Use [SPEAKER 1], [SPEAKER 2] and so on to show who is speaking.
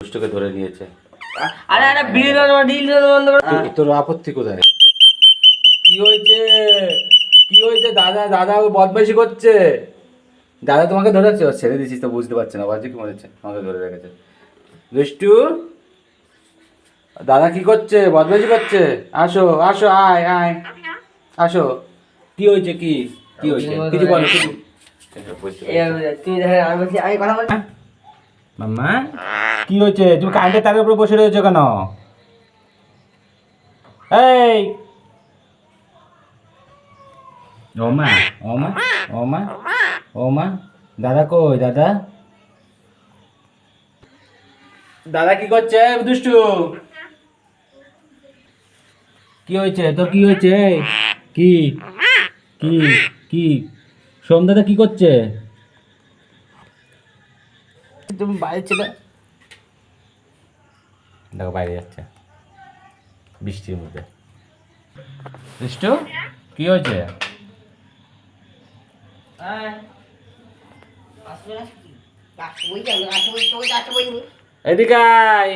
[SPEAKER 1] দুষ্টকে ধরে নিয়েছে।
[SPEAKER 2] আরে আরে ডিল বন্ধ করে।
[SPEAKER 1] তোর আপত্তি কোথায়? কি হয়েছে? কি হয়েছে? দাদা দাদা ও বদমাইশি করছে। দাদা তোমাকে ধরে রাখছে, ছেড়ে দিয়েছিস তো বুঝতে পারছে না, বাজে কি মরেছে, আমাকে ধরে রেখেছে। দুষ্টু দাদা কি করছে? বদমাইশি করছে। আসো আসো, আয় আয়, আসো। কি হয়েছে? কি কি হয়েছে? কিছু বলো, কিছু।
[SPEAKER 2] তুই দেখে আমি বলছি আমি কথা বলছি।
[SPEAKER 1] মাম্মা কি হয়েছে? তুমি কারেন্টের তারের উপরে বসে রয়েছো কেন? এই ওমা ওমা ওমা ওমা, দাদা কই? দাদা দাদা কি করছে? দুষ্টু কি হয়েছে তোর? কি হয়েছে? কি কি কি সোম দাদা কি করছে? তুমি বাইরে ছিল, দেখো বাইরে যাচ্ছে বৃষ্টির মধ্যে। দুষ্টু কি হয়েছে? এদিকে আয়।